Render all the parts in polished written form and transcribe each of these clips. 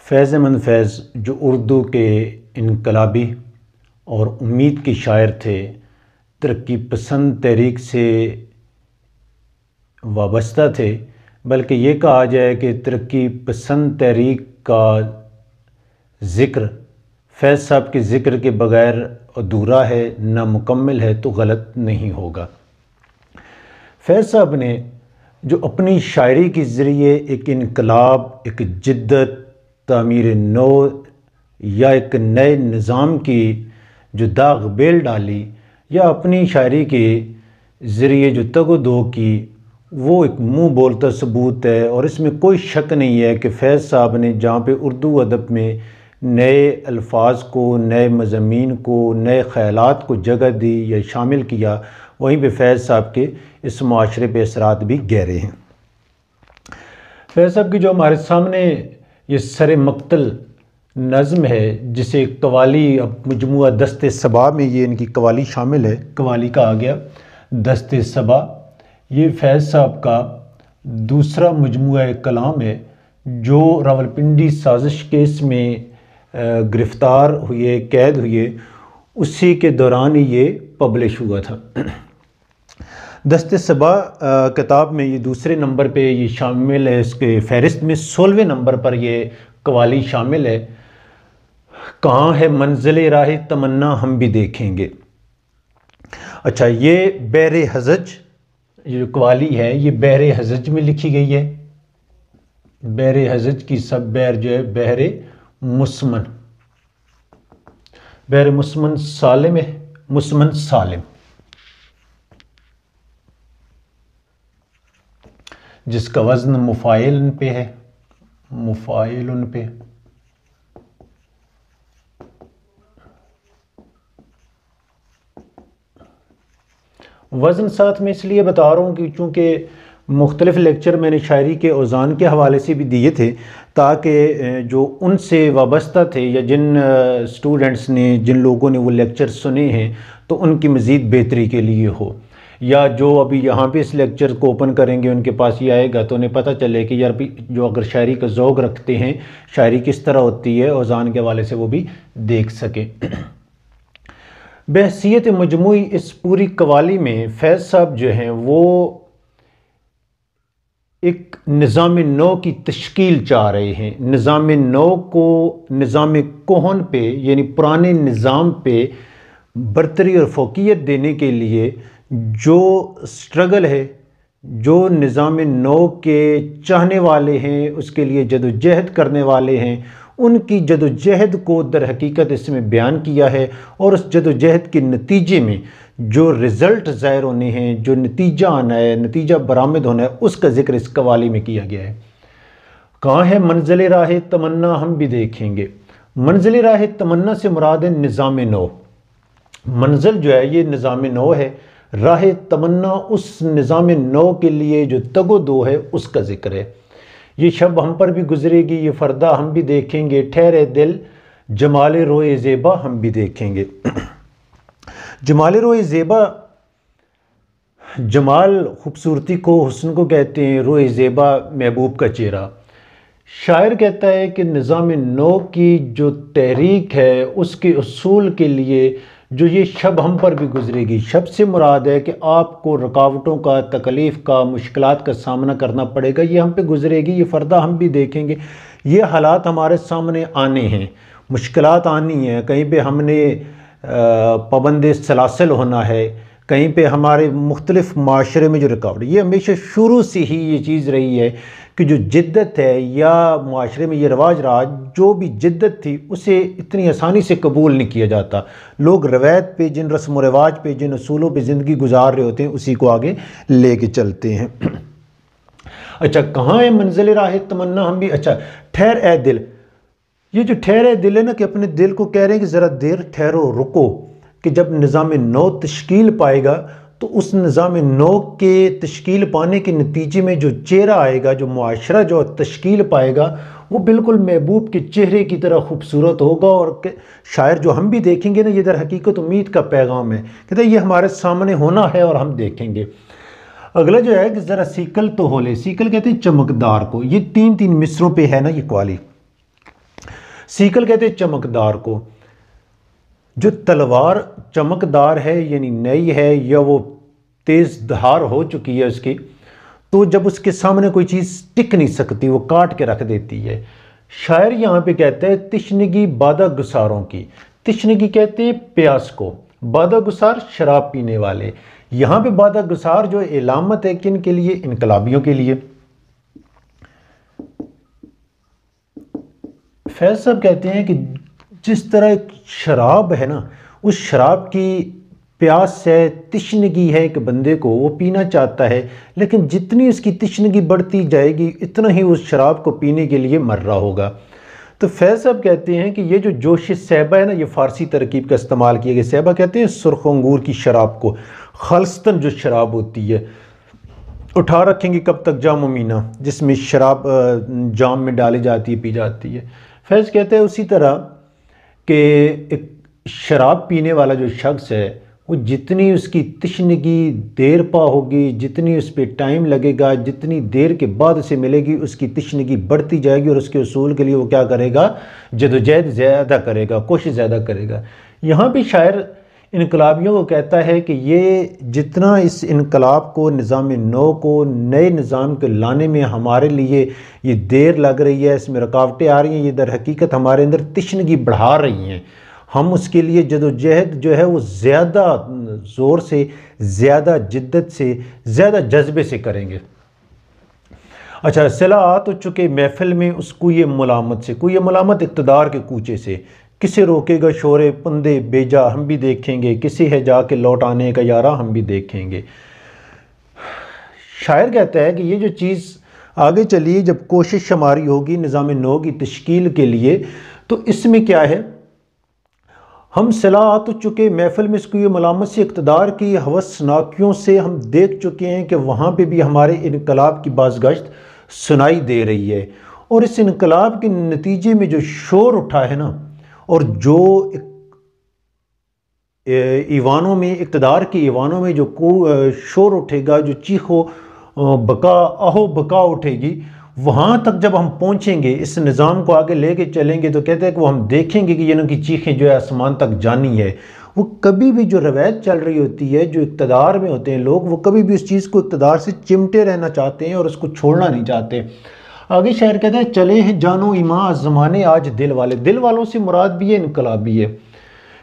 فیض احمد فیض جو اردو کے انقلابی اور امید کے شاعر تھے، ترقی پسند تحریک سے وابستہ تھے، بلکہ یہ کہا جائے کہ ترقی پسند تحریک کا ذکر فیض صاحب کے ذکر کے بغیر ادھورا ہے، نامکمل ہے تو غلط نہیں ہوگا۔ فیض صاحب نے جو اپنی شاعری کے ذریعے ایک انقلاب، ایک جدت، تعمیر نو یا ایک نئے نظام کی جو داغ بیل ڈالی، یا اپنی شاعری کے ذریعے جو تگ و دو کی، وہ ایک منہ بولتا ثبوت ہے۔ اور اس میں کوئی شک نہیں ہے کہ فیض صاحب نے جہاں پہ اردو ادب میں نئے الفاظ کو، نئے مضامین کو، نئے خیالات کو جگہ دی یا شامل کیا، وہیں پہ فیض صاحب کے اس معاشرے پہ اثرات بھی گہرے ہیں۔ فیض صاحب کی جو ہمارے سامنے یہ سر مقتل نظم ہے، جسے قوالی، اب مجموعہ دست صبا میں یہ ان کی قوالی شامل ہے، قوالی کا آ گیا دست صبا، یہ فیض صاحب کا دوسرا مجموعہ کلام ہے جو راولپنڈی سازش کیس میں گرفتار ہوئے، قید ہوئے، اسی کے دوران ہی یہ پبلش ہوا تھا۔ دست صبا کتاب میں یہ دوسرے نمبر پہ یہ شامل ہے، اس کے فہرست میں 16ویں نمبر پر یہ قوالی شامل ہے۔ کہاں ہے منزل راہ تمنا ہم بھی دیکھیں گے۔ اچھا، یہ بحر ہزج یہ جو قوالی ہے، یہ بحر ہزج میں لکھی گئی ہے۔ بحر ہزج کی سب بحر جو ہے بحر مسمن، بحر مسمن سالم ہے، مسمن سالم، جس کا وزن مفاعل پہ ہے، مفاعل پہ۔ وزن ساتھ میں اس لیے بتا رہا ہوں کہ چونکہ مختلف لیکچر میں نے شاعری کے اوزان کے حوالے سے بھی دیے تھے، تاکہ جو ان سے وابستہ تھے یا جن سٹوڈنٹس نے، جن لوگوں نے وہ لیکچر سنے ہیں، تو ان کی مزید بہتری کے لیے ہو، یا جو ابھی یہاں پہ اس لیکچر کو اوپن کریں گے ان کے پاس یہ آئے گا تو انہیں پتہ چلے کہ یار بھی جو اگر شاعری کا ذوق رکھتے ہیں، شاعری کس طرح ہوتی ہے، اوزان کے حوالے سے وہ بھی دیکھ سکیں۔ بحیثیت مجموعی اس پوری قوالی میں فیض صاحب جو ہیں وہ ایک نظام نو کی تشکیل چاہ رہے ہیں۔ نظام نو کو نظام کہن پہ، یعنی پرانے نظام پہ برتری اور فوقیت دینے کے لیے جو سٹرگل ہے، جو نظام نو کے چاہنے والے ہیں، اس کے لیے جدوجہد کرنے والے ہیں، ان کی جدوجہد کو در حقیقت اس میں بیان کیا ہے، اور اس جدوجہد کے نتیجے میں جو رزلٹ ظاہر ہونے ہیں، جو نتیجہ آنا ہے، نتیجہ برآمد ہونا ہے، اس کا ذکر اس قوالی میں کیا گیا ہے۔ کہاں ہے منزل راہ تمنا ہم بھی دیکھیں گے۔ منزل راہ تمنا سے مراد ہے نظام نو۔ منزل جو ہے یہ نظام نو ہے، راہ تمنا اس نظام نو کے لیے جو تگ و دو ہے اس کا ذکر ہے۔ یہ شب ہم پر بھی گزرے گی، یہ فردا ہم بھی دیکھیں گے، ٹھہرے دل جمال روئے زیبا ہم بھی دیکھیں گے۔ جمال روئے زیبا، جمال خوبصورتی کو، حسن کو کہتے ہیں، روئے زیبا محبوب کا چہرہ۔ شاعر کہتا ہے کہ نظام نو کی جو تحریک ہے، اس کے اصول کے لیے جو یہ شب ہم پر بھی گزرے گی، شب سے مراد ہے کہ آپ کو رکاوٹوں کا، تکلیف کا، مشکلات کا سامنا کرنا پڑے گا، یہ ہم پہ گزرے گی، یہ فردا ہم بھی دیکھیں گے۔ یہ حالات ہمارے سامنے آنے ہیں، مشکلات آنی ہیں، کہیں پہ ہم نے پابند سلاسل ہونا ہے، کہیں پہ ہمارے مختلف معاشرے میں جو رکاوٹ، یہ ہمیشہ شروع سے ہی یہ چیز رہی ہے کہ جو جدت ہے یا معاشرے میں یہ رواج رہا، جو بھی جدت تھی اسے اتنی آسانی سے قبول نہیں کیا جاتا۔ لوگ روایت پہ، جن رسم و رواج پہ، جن اصولوں پہ زندگی گزار رہے ہوتے ہیں، اسی کو آگے لے کے چلتے ہیں۔ اچھا، کہاں ہے منزل راہ تمنا ہم بھی، اچھا ٹھہر اے دل، یہ جو ٹھہر اے دل ہے نا، کہ اپنے دل کو کہہ رہے ہیں کہ ذرا دیر ٹھہرو، رکو، کہ جب نظام نو تشکیل پائے گا تو اس نظام نو کے تشکیل پانے کے نتیجے میں جو چہرہ آئے گا، جو معاشرہ جو تشکیل پائے گا، وہ بالکل محبوب کے چہرے کی طرح خوبصورت ہوگا۔ اور شاعر جو ہم بھی دیکھیں گے نا، یہ در حقیقت امید کا پیغام ہے، کہتے ہیں یہ ہمارے سامنے ہونا ہے اور ہم دیکھیں گے۔ اگلا جو ہے کہ ذرا سیکل تو ہو لے، سیکل کہتے ہیں چمکدار کو۔ یہ تین مصروں پہ ہے نا یہ قوالی۔ سیکل کہتے ہیں چمکدار کو. جو تلوار چمکدار ہے یعنی نئی ہے یا وہ تیز دھار ہو چکی ہے اس کی، تو جب اس کے سامنے کوئی چیز ٹک نہیں سکتی وہ کاٹ کے رکھ دیتی ہے. شاعر یہاں پہ کہتا ہے تشنگی بادہ گساروں کی. تشنگی کہتے ہیں پیاس کو، بادہ گسار شراب پینے والے. یہاں پہ بادہ گسار جو علامت ہے کن کے لیے؟ انقلابیوں کے لیے. فیض صاحب کہتے ہیں کہ جس طرح ایک شراب ہے نا، اس شراب کی پیاس ہے، تشنگی ہے کہ بندے کو وہ پینا چاہتا ہے، لیکن جتنی اس کی تشنگی بڑھتی جائے گی اتنا ہی اس شراب کو پینے کے لیے مر رہا ہوگا. تو فیض صاحب کہتے ہیں کہ یہ جو جوش سیبہ ہے نا، یہ فارسی ترکیب کا استعمال کیا گیا. سیبہ کہتے ہیں سرخ انگور کی شراب کو، خالصتاً جو شراب ہوتی ہے. اٹھا رکھیں گے کب تک جام و مینا، جس میں شراب جام میں ڈالی جاتی ہے، پی جاتی ہے. فیض کہتے ہیں اسی طرح کہ ایک شراب پینے والا جو شخص ہے، وہ جتنی اس کی تشنگی دیر پا ہوگی، جتنی اس پہ ٹائم لگے گا، جتنی دیر کے بعد اسے ملے گی، اس کی تشنگی بڑھتی جائے گی، اور اس کے حصول کے لیے وہ کیا کرے گا؟ جدوجہد زیادہ کرے گا، کوشش زیادہ کرے گا. یہاں پہ شاعر انقلابیوں کو کہتا ہے کہ یہ جتنا اس انقلاب کو، نظام نو کو، نئے نظام کو لانے میں ہمارے لیے یہ دیر لگ رہی ہے، اس میں رکاوٹیں آ رہی ہیں، یہ در حقیقت ہمارے اندر تشنگی بڑھا رہی ہیں. ہم اس کے لیے جدوجہد جو ہے وہ زیادہ زور سے، زیادہ جدت سے، زیادہ جذبے سے کریں گے. اچھا، صلا آ تو چکے محفل میں اس کوئے ملامت سے. کوئے ملامت اقتدار کے کوچے سے. کسے روکے گا شور پندے بیجا، ہم بھی دیکھیں گے. کسے ہے جا کے لوٹ آنے کا یارا، ہم بھی دیکھیں گے. شاعر کہتا ہے کہ یہ جو چیز آگے چلیے، جب کوشش ہماری ہوگی نظام نو کی تشکیل کے لیے، تو اس میں کیا ہے؟ ہم صلا آ تو چکے محفل میں اس کو یہ ملامت سے، اقتدار کی ہوسناکیوں سے ہم دیکھ چکے ہیں کہ وہاں پہ بھی ہمارے انقلاب کی بازگشت سنائی دے رہی ہے. اور اس انقلاب کے نتیجے میں جو شور اٹھا ہے نا، اور جو ایوانوں میں، اقتدار کے ایوانوں میں جو شور اٹھے گا، جو چیخو بکا آہو بکا اٹھے گی، وہاں تک جب ہم پہنچیں گے، اس نظام کو آگے لے کے چلیں گے، تو کہتے ہیں کہ وہ ہم دیکھیں گے کہ ان کی چیخیں جو ہے آسمان تک جانی ہے. وہ کبھی بھی جو روایت چل رہی ہوتی ہے، جو اقتدار میں ہوتے ہیں لوگ، وہ کبھی بھی اس چیز کو اقتدار سے چمٹے رہنا چاہتے ہیں اور اس کو چھوڑنا نہیں چاہتے. آگے شاعر کہتا ہے چلے ہیں جانو ایماں زمانے آج دل والے. دل والوں سے مراد بھی ہے انقلابی ہے،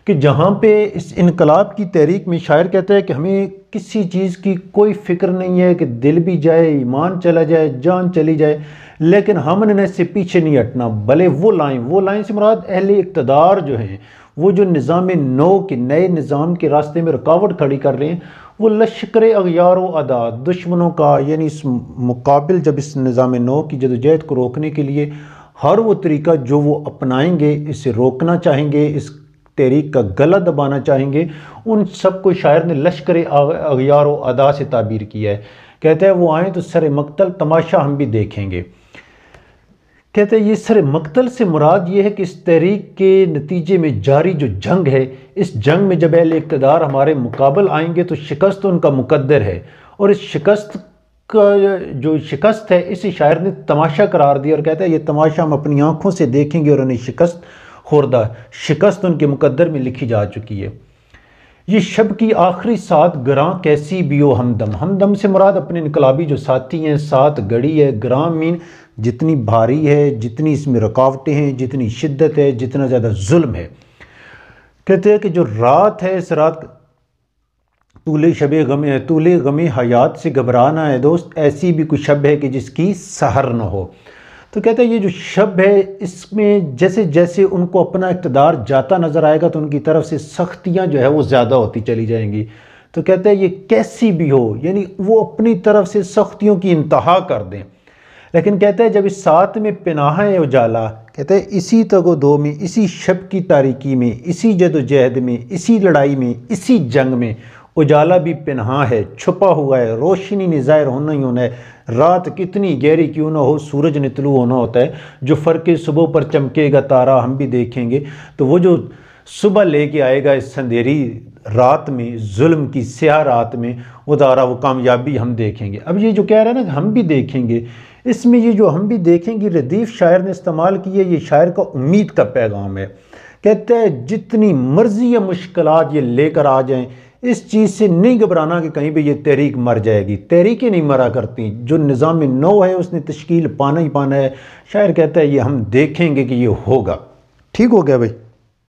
کہ جہاں پہ اس انقلاب کی تحریک میں شاعر کہتا ہے کہ ہمیں کسی چیز کی کوئی فکر نہیں ہے، کہ دل بھی جائے، ایمان چلا جائے، جان چلی جائے، لیکن ہم نے اس سے پیچھے نہیں ہٹنا. بھلے وہ لائن سے مراد اہل اقتدار جو ہیں، وہ جو نظام نو کے، نئے نظام کے راستے میں رکاوٹ کھڑی کر رہے ہیں، وہ لشکر اغیار و ادا، دشمنوں کا، یعنی اس مقابل جب اس نظام نو کی جدوجہد کو روکنے کے لیے ہر وہ طریقہ جو وہ اپنائیں گے، اسے روکنا چاہیں گے، اس تحریک کا گلا دبانا چاہیں گے، ان سب کو شاعر نے لشکر اغیار و ادا سے تعبیر کیا ہے. کہتا ہے وہ آئیں تو سر مقتل تماشا ہم بھی دیکھیں گے. کہتے ہیں یہ سر مقتل سے مراد یہ ہے کہ اس تحریک کے نتیجے میں جاری جو جنگ ہے، اس جنگ میں جب اہل اقتدار ہمارے مقابل آئیں گے تو شکست ان کا مقدر ہے. اور اس شکست کا جو شکست ہے، اسے شاعر نے تماشا قرار دیا، اور کہتا ہے یہ تماشا ہم اپنی آنکھوں سے دیکھیں گے، اور انہیں شکست ان کے مقدر میں لکھی جا چکی ہے. یہ شب کی آخری سات گراں کیسی بیو ہمدم. ہمدم سے مراد اپنے انقلابی جو ساتھی ہیں، سات گڑی ہے. گراں مین جتنی بھاری ہے، جتنی اس میں رکاوٹیں ہیں، جتنی شدت ہے، جتنا زیادہ ظلم ہے. کہتے ہیں کہ جو رات ہے، اس رات طول غم حیات سے گھبرانا ہے دوست، ایسی بھی کوئی شب ہے کہ جس کی سحر نہ ہو. تو کہتے ہیں یہ جو شب ہے، اس میں جیسے جیسے ان کو اپنا اقتدار جاتا نظر آئے گا، تو ان کی طرف سے سختیاں جو ہے وہ زیادہ ہوتی چلی جائیں گی. تو کہتے ہیں یہ کیسی بھی ہو، یعنی وہ اپنی طرف سے سختیوں کی انتہا کر دیں. لیکن کہتے ہیں جب اس ساتھ میں پناہ اجالا، کہتے ہیں اسی تگ و دو میں، اسی شب کی تاریکی میں، اسی جد و جہد میں، اسی لڑائی میں، اسی جنگ میں، اجالا بھی پنہا ہے، چھپا ہوا ہے، روشنی نے ظاہر ہونا ہی ہونا ہے. رات کتنی گہری کیوں نہ ہو، سورج نے طلوع ہونا ہوتا ہے. جو فرق صبح پر چمکے گا تارا، ہم بھی دیکھیں گے. تو وہ جو صبح لے کے آئے گا اس اندھیری رات میں، ظلم کی سیاہ رات میں، وہ تارا، وہ کامیابی ہم دیکھیں گے. اب یہ جو کہہ رہا ہے نا کہ ہم بھی دیکھیں گے، اس میں یہ جو ہم بھی دیکھیں گے ردیف شاعر نے استعمال کی ہے، یہ شاعر کا امید کا پیغام ہے۔ کہتا ہے جتنی مرضی یا مشکلات یہ لے کر آ جائیں، اس چیز سے نہیں گھبرانا کہ کہیں بھی یہ تحریک مر جائے گی، تحریکیں نہیں مرا کرتی، جو نظام نو ہے اس نے تشکیل پانا ہی پانا ہے۔ شاعر کہتا ہے یہ ہم دیکھیں گے کہ یہ ہوگا۔ ٹھیک ہو گیا بھائی؟